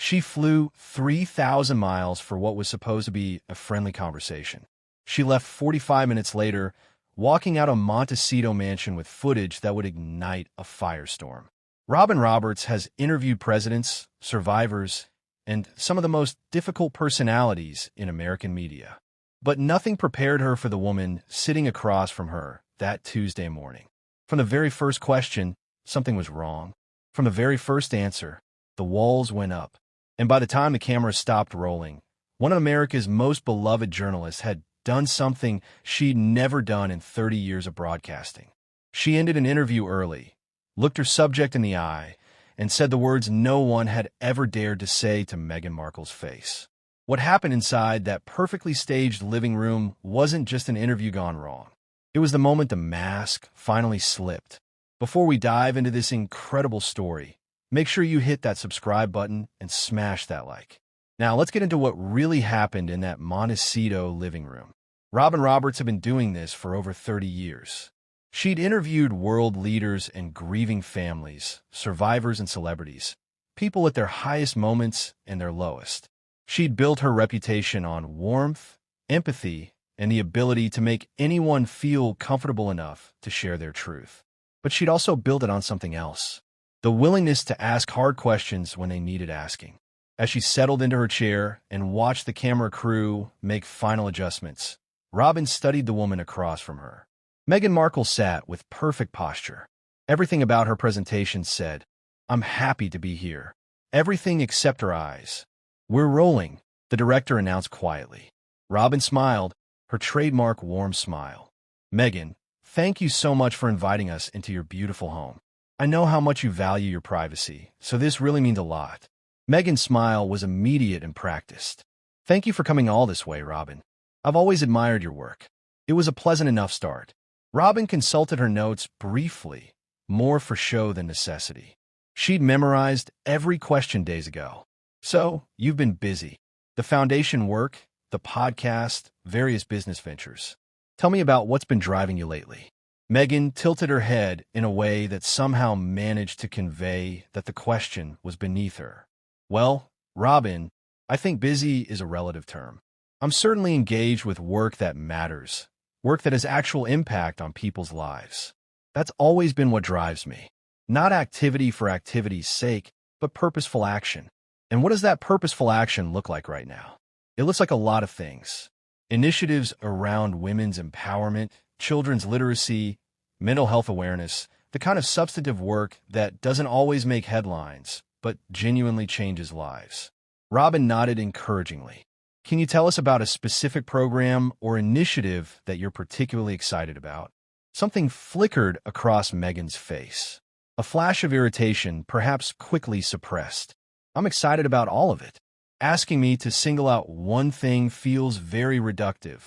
She flew 3,000 miles for what was supposed to be a friendly conversation. She left 45 minutes later, walking out a Montecito mansion with footage that would ignite a firestorm. Robin Roberts has interviewed presidents, survivors, and some of the most difficult personalities in American media. But nothing prepared her for the woman sitting across from her that Tuesday morning. From the very first question, something was wrong. From the very first answer, the walls went up. And by the time the camera stopped rolling, one of America's most beloved journalists had done something she'd never done in 30 years of broadcasting. She ended an interview early, looked her subject in the eye, and said the words no one had ever dared to say to Meghan Markle's face. What happened inside that perfectly staged living room wasn't just an interview gone wrong. It was the moment the mask finally slipped. Before we dive into this incredible story, make sure you hit that subscribe button and smash that like. Now, let's get into what really happened in that Montecito living room. Robin Roberts had been doing this for over 30 years. She'd interviewed world leaders and grieving families, survivors and celebrities, people at their highest moments and their lowest. She'd built her reputation on warmth, empathy, and the ability to make anyone feel comfortable enough to share their truth. But she'd also built it on something else: the willingness to ask hard questions when they needed asking. As she settled into her chair and watched the camera crew make final adjustments, Robin studied the woman across from her. Meghan Markle sat with perfect posture. Everything about her presentation said, "I'm happy to be here." Everything except her eyes. "We're rolling," the director announced quietly. Robin smiled, her trademark warm smile. "Meghan, thank you so much for inviting us into your beautiful home. I know how much you value your privacy, so this really means a lot." Meghan's smile was immediate and practiced. "Thank you for coming all this way, Robin. I've always admired your work." It was a pleasant enough start. Robin consulted her notes briefly, more for show than necessity. She'd memorized every question days ago. "So, you've been busy. The foundation work, the podcast, various business ventures. Tell me about what's been driving you lately." Meghan tilted her head in a way that somehow managed to convey that the question was beneath her. "Well, Robin, I think busy is a relative term. I'm certainly engaged with work that matters, work that has actual impact on people's lives. That's always been what drives me. Not activity for activity's sake, but purposeful action. And what does that purposeful action look like right now? It looks like a lot of things. Initiatives around women's empowerment, children's literacy, mental health awareness, the kind of substantive work that doesn't always make headlines, but genuinely changes lives." Robin nodded encouragingly. "Can you tell us about a specific program or initiative that you're particularly excited about?" Something flickered across Meghan's face. A flash of irritation, perhaps quickly suppressed. "I'm excited about all of it. Asking me to single out one thing feels very reductive,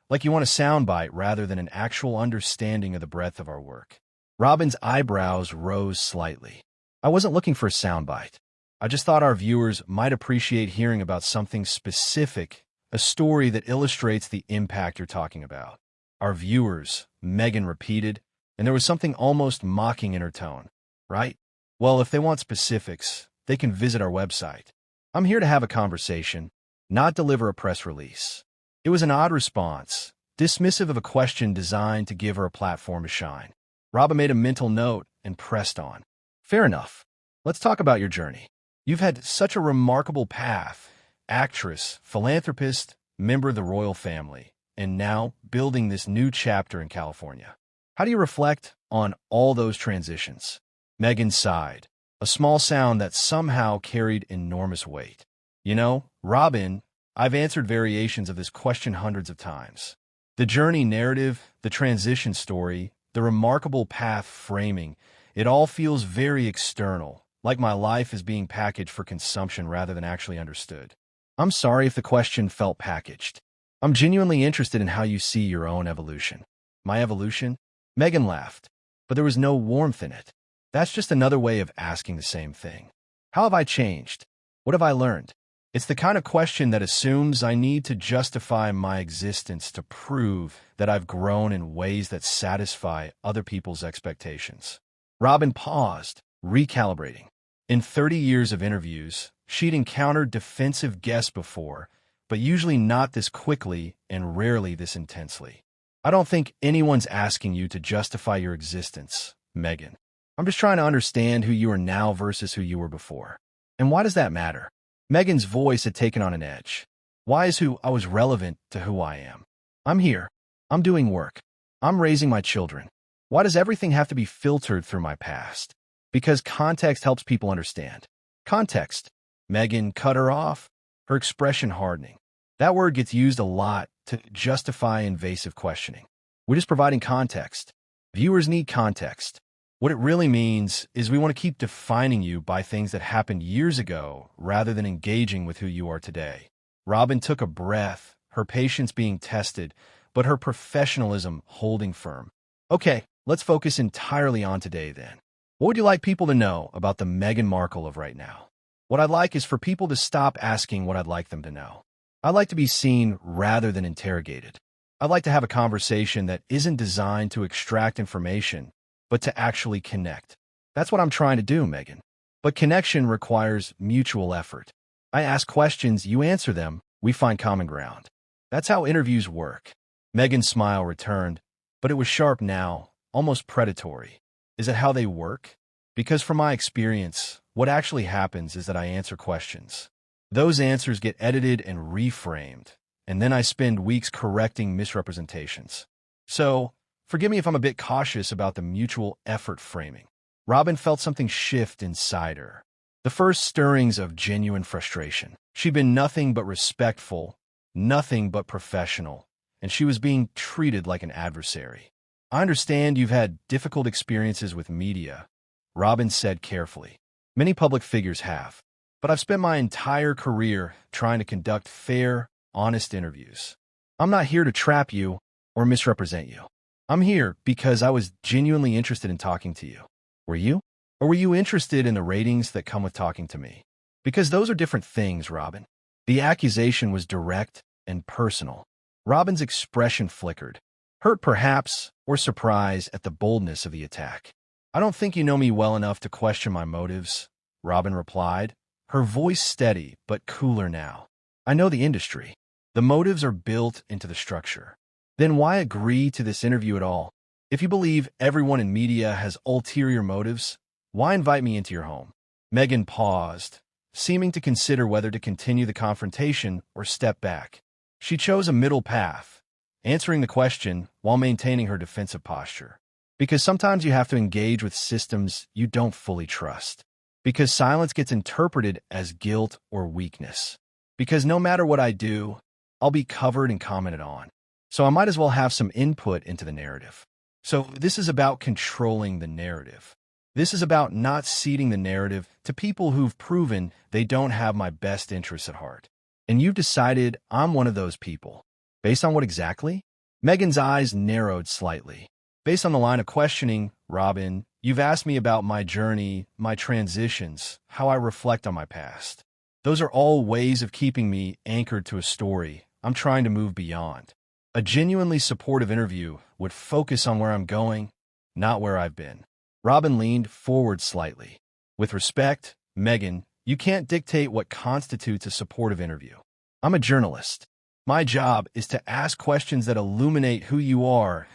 like you want a soundbite rather than an actual understanding of the breadth of our work." Robin's eyebrows rose slightly. "I wasn't looking for a soundbite. I just thought our viewers might appreciate hearing about something specific, a story that illustrates the impact you're talking about." "Our viewers," Meghan repeated, and there was something almost mocking in her tone. "Right? Well, if they want specifics, they can visit our website. I'm here to have a conversation, not deliver a press release." It was an odd response, dismissive of a question designed to give her a platform to shine. Robin made a mental note and pressed on. "Fair enough. Let's talk about your journey. You've had such a remarkable path: actress, philanthropist, member of the royal family, and now building this new chapter in California. How do you reflect on all those transitions?" Meghan sighed, a small sound that somehow carried enormous weight. "You know, Robin, I've answered variations of this question hundreds of times. The journey narrative, the transition story, the remarkable path framing, it all feels very external, like my life is being packaged for consumption rather than actually understood." "I'm sorry if the question felt packaged. I'm genuinely interested in how you see your own evolution." "My evolution?" Meghan laughed, but there was no warmth in it. "That's just another way of asking the same thing. How have I changed? What have I learned?" It's the kind of question that assumes I need to justify my existence to prove that I've grown in ways that satisfy other people's expectations. Robin paused, recalibrating. In 30 years of interviews, She'd encountered defensive guests before, but usually not this quickly and rarely this intensely. I don't think anyone's asking you to justify your existence, Meghan. I'm just trying to understand who you are now versus who you were before. And why does that matter? Meghan's voice had taken on an edge. Why is who I was relevant to who I am? I'm here. I'm doing work. I'm raising my children. Why does everything have to be filtered through my past? Because context helps people understand. Context. Meghan cut her off, her expression hardening. That word gets used a lot to justify invasive questioning. We're just providing context. Viewers need context. What it really means is we want to keep defining you by things that happened years ago rather than engaging with who you are today. Robin took a breath, her patience being tested, but her professionalism holding firm. Okay, let's focus entirely on today then. What would you like people to know about the Meghan Markle of right now? What I'd like is for people to stop asking what I'd like them to know. I'd like to be seen rather than interrogated. I'd like to have a conversation that isn't designed to extract information, but to actually connect. That's what I'm trying to do, Meghan. But connection requires mutual effort. I ask questions, you answer them, we find common ground. That's how interviews work. Meghan's smile returned, but it was sharp now, almost predatory. Is it how they work? Because from my experience, what actually happens is that I answer questions. Those answers get edited and reframed, and then I spend weeks correcting misrepresentations. So, forgive me if I'm a bit cautious about the mutual effort framing. Robin felt something shift inside her. The first stirrings of genuine frustration. She'd been nothing but respectful, nothing but professional, and she was being treated like an adversary. I understand you've had difficult experiences with media, Robin said carefully. Many public figures have, but I've spent my entire career trying to conduct fair, honest interviews. I'm not here to trap you or misrepresent you. I'm here because I was genuinely interested in talking to you. Were you? Or were you interested in the ratings that come with talking to me? Because those are different things, Robin. The accusation was direct and personal. Robin's expression flickered, hurt perhaps, or surprise at the boldness of the attack. I don't think you know me well enough to question my motives, Robin replied, her voice steady but cooler now. I know the industry. The motives are built into the structure. Then why agree to this interview at all? If you believe everyone in media has ulterior motives, why invite me into your home? Meghan paused, seeming to consider whether to continue the confrontation or step back. She chose a middle path, answering the question while maintaining her defensive posture. Because sometimes you have to engage with systems you don't fully trust. Because silence gets interpreted as guilt or weakness. Because no matter what I do, I'll be covered and commented on. So I might as well have some input into the narrative. So this is about controlling the narrative. This is about not ceding the narrative to people who've proven they don't have my best interests at heart. And you've decided I'm one of those people. Based on what exactly? Meghan's eyes narrowed slightly. Based on the line of questioning, Robin, you've asked me about my journey, my transitions, how I reflect on my past. Those are all ways of keeping me anchored to a story I'm trying to move beyond. A genuinely supportive interview would focus on where I'm going, not where I've been. Robin leaned forward slightly. With respect, Meghan, you can't dictate what constitutes a supportive interview. I'm a journalist. My job is to ask questions that illuminate who you are.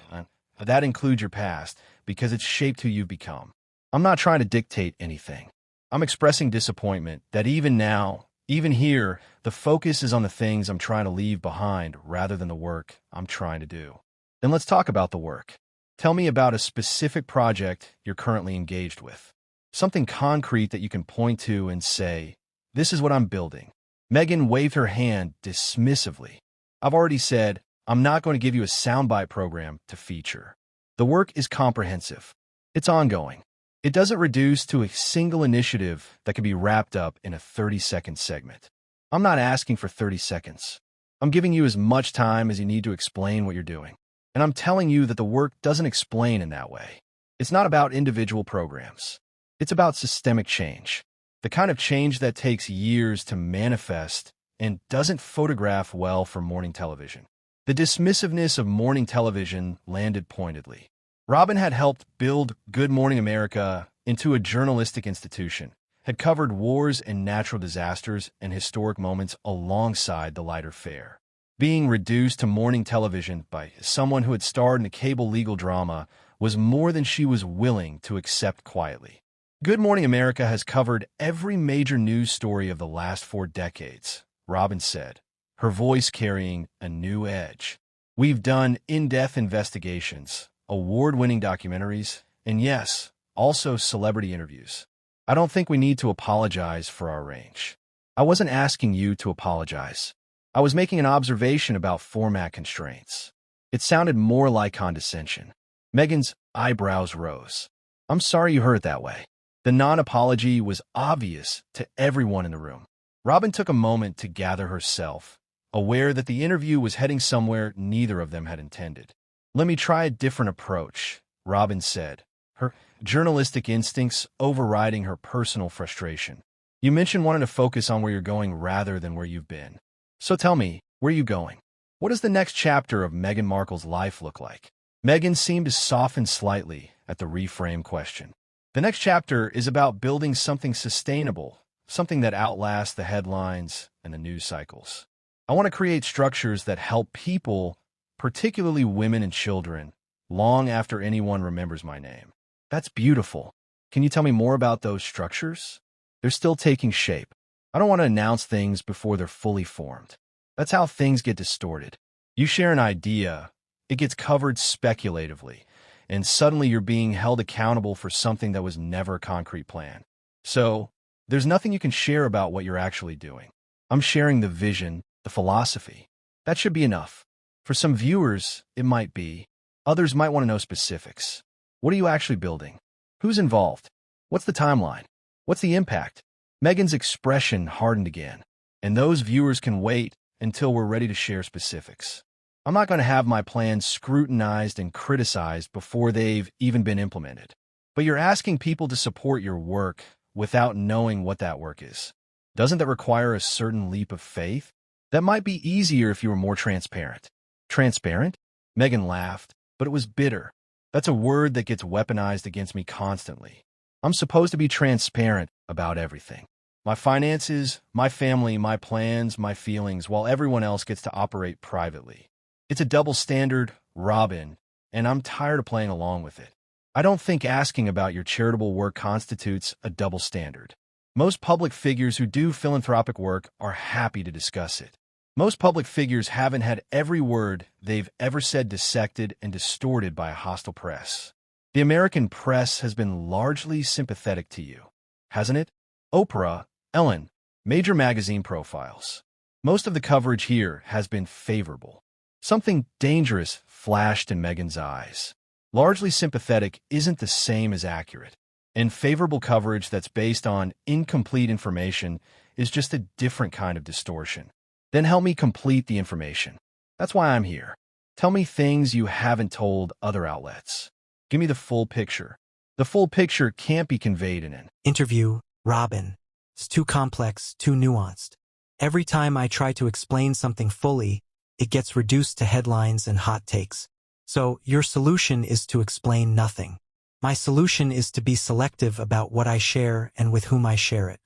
That includes your past, because it's shaped who you've become. I'm not trying to dictate anything. I'm expressing disappointment that even now, even here, the focus is on the things I'm trying to leave behind rather than the work I'm trying to do. Then let's talk about the work. Tell me about a specific project you're currently engaged with. Something concrete that you can point to and say, this is what I'm building. Meghan waved her hand dismissively. I've already said, I'm not going to give you a soundbite program to feature. The work is comprehensive. It's ongoing. It doesn't reduce to a single initiative that can be wrapped up in a 30-second segment. I'm not asking for 30 seconds. I'm giving you as much time as you need to explain what you're doing. And I'm telling you that the work doesn't explain in that way. It's not about individual programs. It's about systemic change. The kind of change that takes years to manifest and doesn't photograph well for morning television. The dismissiveness of morning television landed pointedly. Robin had helped build Good Morning America into a journalistic institution, had covered wars and natural disasters and historic moments alongside the lighter fare. Being reduced to morning television by someone who had starred in a cable legal drama was more than she was willing to accept quietly. Good Morning America has covered every major news story of the last 4 decades, Robin said, her voice carrying a new edge. We've done in-depth investigations, award-winning documentaries, and yes, also celebrity interviews. I don't think we need to apologize for our range. I wasn't asking you to apologize. I was making an observation about format constraints. It sounded more like condescension. Meghan's eyebrows rose. I'm sorry you heard it that way. The non-apology was obvious to everyone in the room. Robin took a moment to gather herself, aware that the interview was heading somewhere neither of them had intended. Let me try a different approach, Robin said, her journalistic instincts overriding her personal frustration. You mentioned wanting to focus on where you're going rather than where you've been. So tell me, where are you going? What does the next chapter of Meghan Markle's life look like? Meghan seemed to soften slightly at the reframed question. The next chapter is about building something sustainable, something that outlasts the headlines and the news cycles. I want to create structures that help people, particularly women and children, long after anyone remembers my name. That's beautiful. Can you tell me more about those structures? They're still taking shape. I don't want to announce things before they're fully formed. That's how things get distorted. You share an idea, it gets covered speculatively, and suddenly you're being held accountable for something that was never a concrete plan. So, there's nothing you can share about what you're actually doing. I'm sharing the vision, the philosophy. That should be enough. For some viewers, it might be. Others might want to know specifics. What are you actually building? Who's involved? What's the timeline? What's the impact? Meghan's expression hardened again, and those viewers can wait until we're ready to share specifics. I'm not going to have my plans scrutinized and criticized before they've even been implemented. But you're asking people to support your work without knowing what that work is. Doesn't that require a certain leap of faith? That might be easier if you were more transparent. Transparent? Meghan laughed, but it was bitter. That's a word that gets weaponized against me constantly. I'm supposed to be transparent about everything. My finances, my family, my plans, my feelings, while everyone else gets to operate privately. It's a double standard, Robin, and I'm tired of playing along with it. I don't think asking about your charitable work constitutes a double standard. Most public figures who do philanthropic work are happy to discuss it. Most public figures haven't had every word they've ever said dissected and distorted by a hostile press. The American press has been largely sympathetic to you, hasn't it? Oprah, Ellen, major magazine profiles. Most of the coverage here has been favorable. Something dangerous flashed in Meghan's eyes. Largely sympathetic isn't the same as accurate, and favorable coverage that's based on incomplete information is just a different kind of distortion. Then help me complete the information. That's why I'm here. Tell me things you haven't told other outlets. Give me the full picture. The full picture can't be conveyed in an interview, Robin. It's too complex, too nuanced. Every time I try to explain something fully, it gets reduced to headlines and hot takes. So your solution is to explain nothing. My solution is to be selective about what I share and with whom I share it.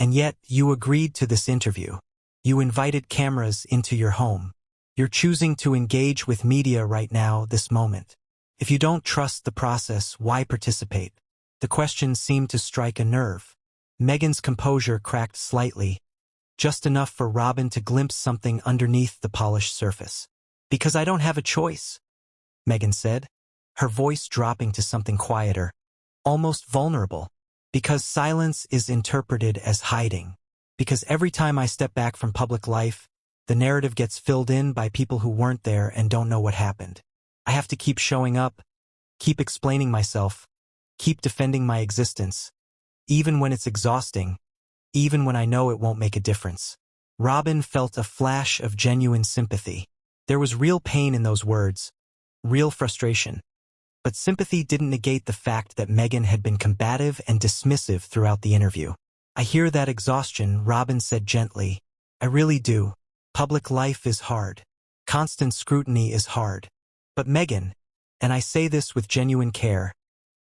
And yet, you agreed to this interview. You invited cameras into your home. You're choosing to engage with media right now, this moment. If you don't trust the process, why participate? The question seemed to strike a nerve. Meghan's composure cracked slightly, just enough for Robin to glimpse something underneath the polished surface. Because I don't have a choice, Meghan said, her voice dropping to something quieter, almost vulnerable. Because silence is interpreted as hiding. Because every time I step back from public life, the narrative gets filled in by people who weren't there and don't know what happened. I have to keep showing up, keep explaining myself, keep defending my existence, even when it's exhausting, even when I know it won't make a difference. Robin felt a flash of genuine sympathy. There was real pain in those words, real frustration. But sympathy didn't negate the fact that Meghan had been combative and dismissive throughout the interview. I hear that exhaustion, Robin said gently. I really do. Public life is hard. Constant scrutiny is hard. But Meghan, and I say this with genuine care,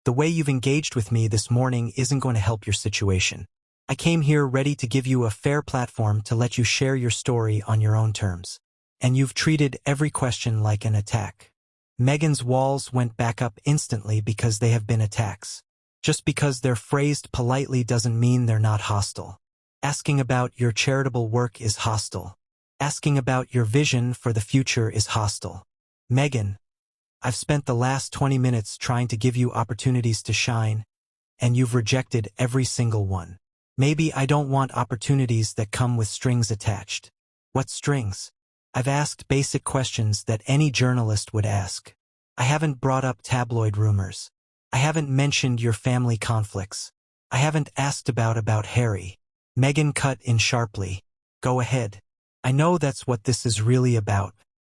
the way you've engaged with me this morning isn't going to help your situation. I came here ready to give you a fair platform to let you share your story on your own terms. And you've treated every question like an attack. Meghan's walls went back up instantly because they have been attacks. Just because they're phrased politely doesn't mean they're not hostile. Asking about your charitable work is hostile. Asking about your vision for the future is hostile. Meghan, I've spent the last 20 minutes trying to give you opportunities to shine, and you've rejected every single one. Maybe I don't want opportunities that come with strings attached. What strings? I've asked basic questions that any journalist would ask. I haven't brought up tabloid rumors. I haven't mentioned your family conflicts. I haven't asked about Harry. Meghan cut in sharply. Go ahead. I know that's what this is really about.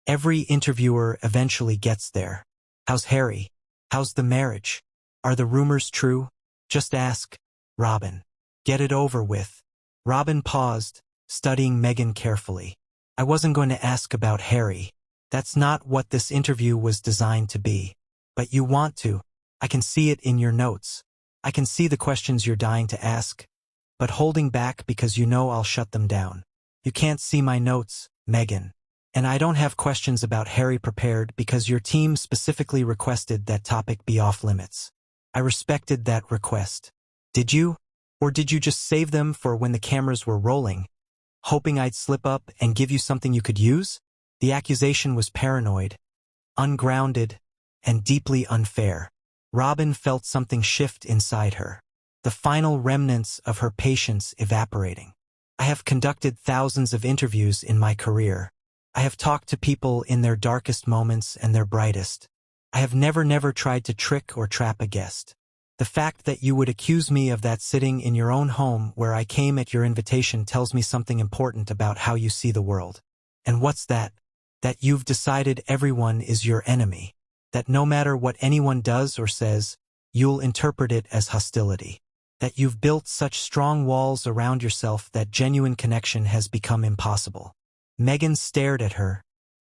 Every interviewer eventually gets there. How's Harry? How's the marriage? Are the rumors true? Just ask. Robin. Get it over with. Robin paused, studying Meghan carefully. I wasn't going to ask about Harry. That's not what this interview was designed to be. But you want to. I can see it in your notes. I can see the questions you're dying to ask, but holding back because you know I'll shut them down. You can't see my notes, Meghan. And I don't have questions about Harry prepared because your team specifically requested that topic be off limits. I respected that request. Did you? Or did you just save them for when the cameras were rolling, hoping I'd slip up and give you something you could use? The accusation was paranoid, ungrounded, and deeply unfair. Robin felt something shift inside her, the final remnants of her patience evaporating. I have conducted thousands of interviews in my career. I have talked to people in their darkest moments and their brightest. I have never tried to trick or trap a guest. The fact that you would accuse me of that sitting in your own home where I came at your invitation tells me something important about how you see the world. And what's that? That you've decided everyone is your enemy. That no matter what anyone does or says, you'll interpret it as hostility. That you've built such strong walls around yourself that genuine connection has become impossible. Meghan stared at her,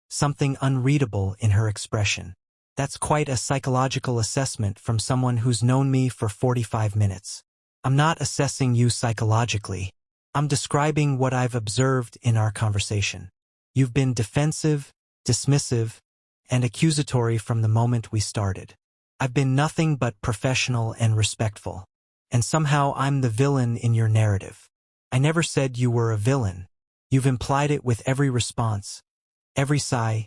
something unreadable in her expression. That's quite a psychological assessment from someone who's known me for 45 minutes. I'm not assessing you psychologically. I'm describing what I've observed in our conversation. You've been defensive, dismissive, and accusatory from the moment we started. I've been nothing but professional and respectful. And somehow I'm the villain in your narrative. I never said you were a villain. You've implied it with every response, every sigh,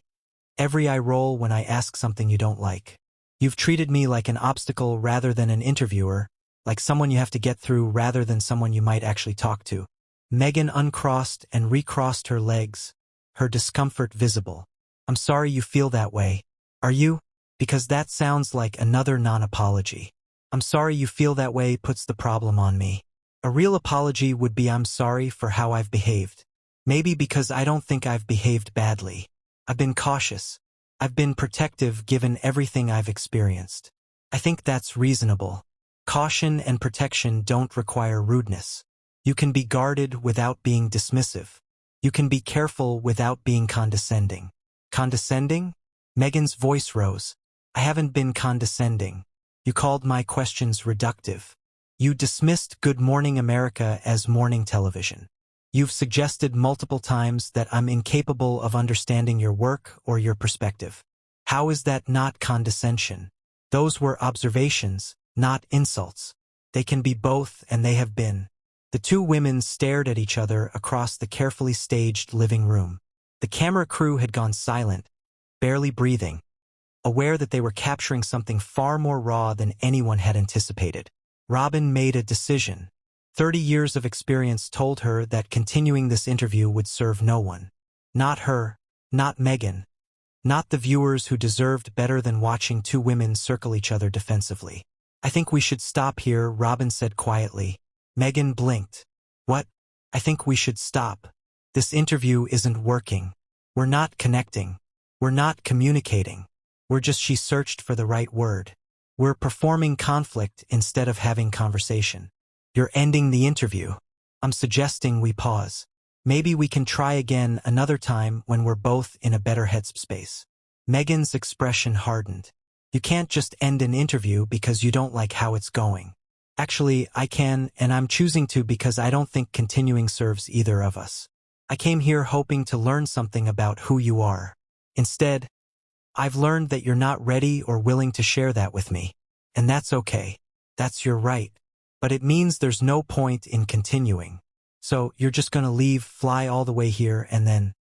every eye roll when I ask something you don't like. You've treated me like an obstacle rather than an interviewer, like someone you have to get through rather than someone you might actually talk to. Meghan uncrossed and recrossed her legs, her discomfort visible. I'm sorry you feel that way. Are you? Because that sounds like another non-apology. I'm sorry you feel that way puts the problem on me. A real apology would be I'm sorry for how I've behaved. Maybe because I don't think I've behaved badly. I've been cautious. I've been protective given everything I've experienced. I think that's reasonable. Caution and protection don't require rudeness. You can be guarded without being dismissive. You can be careful without being condescending. Condescending? Meghan's voice rose. I haven't been condescending. You called my questions reductive. You dismissed Good Morning America as morning television. You've suggested multiple times that I'm incapable of understanding your work or your perspective. How is that not condescension? Those were observations, not insults. They can be both, and they have been. The two women stared at each other across the carefully staged living room. The camera crew had gone silent, barely breathing, aware that they were capturing something far more raw than anyone had anticipated. Robin made a decision. 30 years of experience told her that continuing this interview would serve no one. Not her, not Meghan, not the viewers who deserved better than watching two women circle each other defensively. I think we should stop here, Robin said quietly. Meghan blinked. What? I think we should stop. This interview isn't working. We're not connecting. We're not communicating. She searched for the right word. We're performing conflict instead of having conversation. You're ending the interview. I'm suggesting we pause. Maybe we can try again another time when we're both in a better headspace. Meghan's expression hardened. You can't just end an interview because you don't like how it's going. Actually, I can, and I'm choosing to because I don't think continuing serves either of us. I came here hoping to learn something about who you are. Instead, I've learned that you're not ready or willing to share that with me. And that's okay. That's your right. But it means there's no point in continuing. So you're just gonna leave, fly all the way here, and then